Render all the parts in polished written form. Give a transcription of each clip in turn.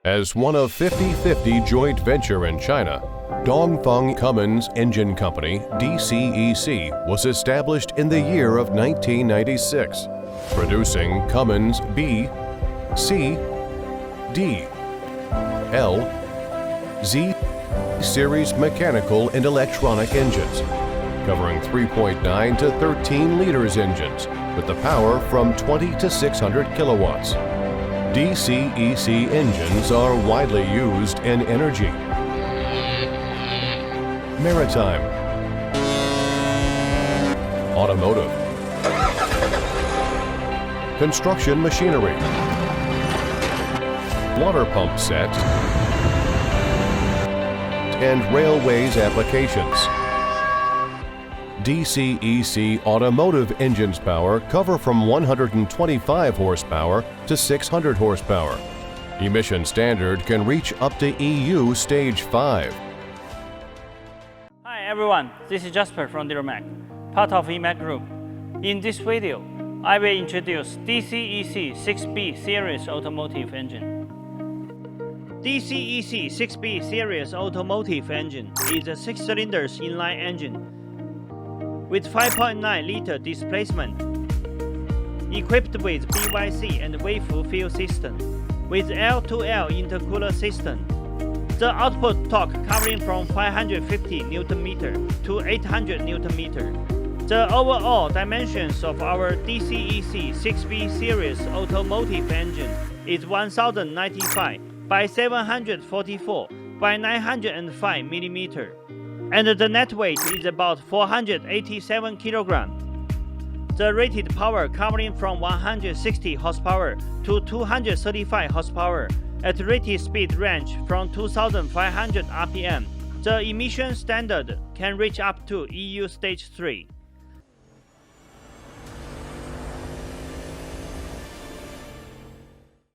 As one of 50/50 joint venture in China, Dongfeng Cummins Engine Company, DCEC, was established in the year of 1996, producing Cummins B, C, D, L, Z series mechanical and electronic engines, covering 3.9 to 13 liters engines with the power from 20 to 600 kilowatts. DCEC engines are widely used in energy, maritime, automotive, construction machinery, water pump sets, and railways applications. DCEC Automotive engines power cover from 125 horsepower to 600 horsepower. Emission standard can reach up to EU Stage 5. Hi everyone, this is Jasper from DuraMac, part of EMAC Group. In this video, I will introduce DCEC 6B Series Automotive Engine. DCEC 6B Series Automotive Engine is a 6-cylinder inline engine with 5.9 liter displacement, equipped with BYC and Weifu fuel system, with L2L intercooler system. The output torque covering from 550 Nm to 800 Nm. The overall dimensions of our DCEC 6B Series Automotive engine is 1095 by 744 by 905 mm. And the net weight is about 487 kg. The rated power covering from 160 horsepower to 235 horsepower at rated speed range from 2500 rpm. The emission standard can reach up to EU Stage 3.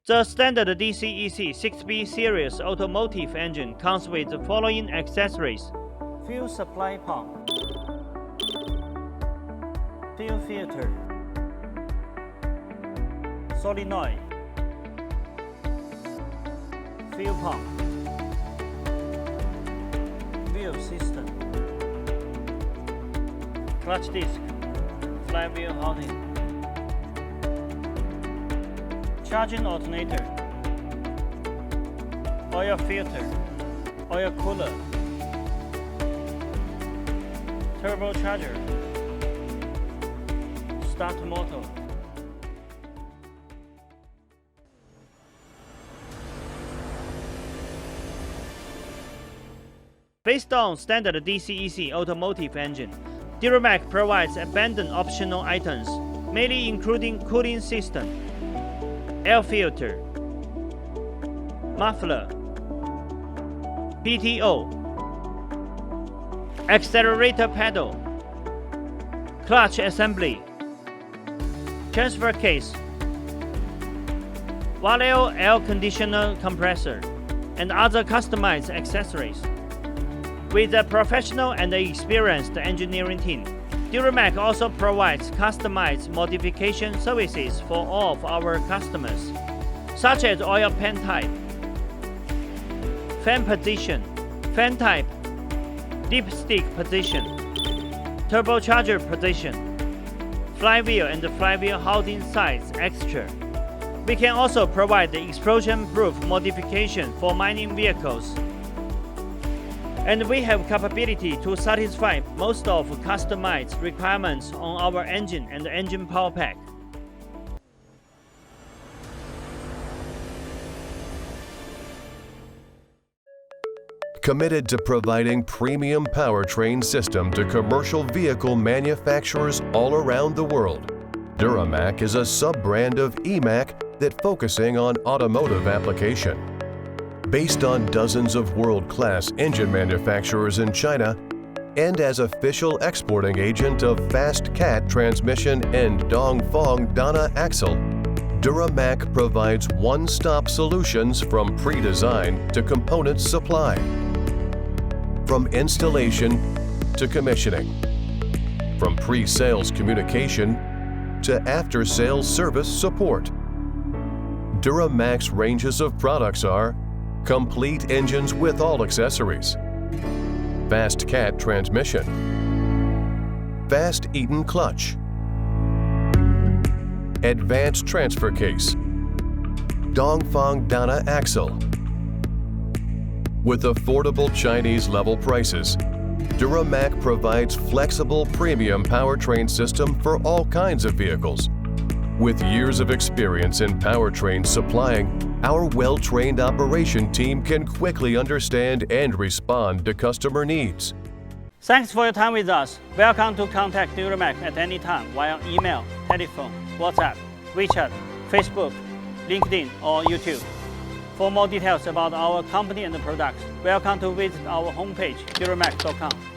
The standard DCEC 6B Series Automotive engine comes with the following accessories: fuel supply pump, fuel filter, solenoid, fuel pump, wheel system, clutch disc, flywheel housing, charging alternator, oil filter, oil cooler, turbocharger, start motor. Based on standard DCEC automotive engine, DuraMac provides abundant optional items, mainly including cooling system, air filter, muffler, PTO, accelerator pedal, clutch assembly, transfer case, Valeo air conditioner compressor, and other customized accessories. With a professional and experienced engineering team, DuraMac also provides customized modification services for all of our customers, such as oil pan type, fan position, fan type, dipstick position, turbocharger position, flywheel and flywheel housing size extra. We can also provide the explosion-proof modification for mining vehicles. And we have capability to satisfy most of customized requirements on our engine and engine power pack. Committed to providing premium powertrain system to commercial vehicle manufacturers all around the world, DuraMac is a sub-brand of EMAC that focusing on automotive application. Based on dozens of world-class engine manufacturers in China, and as official exporting agent of Fast Cat transmission and Dongfeng Dana axle, DuraMac provides one-stop solutions from pre-design to component supply, from installation to commissioning, from pre-sales communication to after-sales service support. DuraMac's ranges of products are complete engines with all accessories, fast cat transmission, fast Eaton clutch, advanced transfer case, Dongfeng Dana axle. With affordable Chinese level prices, DuraMac provides flexible premium powertrain system for all kinds of vehicles. With years of experience in powertrain supplying, our well-trained operation team can quickly understand and respond to customer needs. Thanks for your time with us. Welcome to contact DuraMac at any time via email, telephone, WhatsApp, WeChat, Facebook, LinkedIn, or YouTube. For more details about our company and products, welcome to visit our homepage, duramac.com.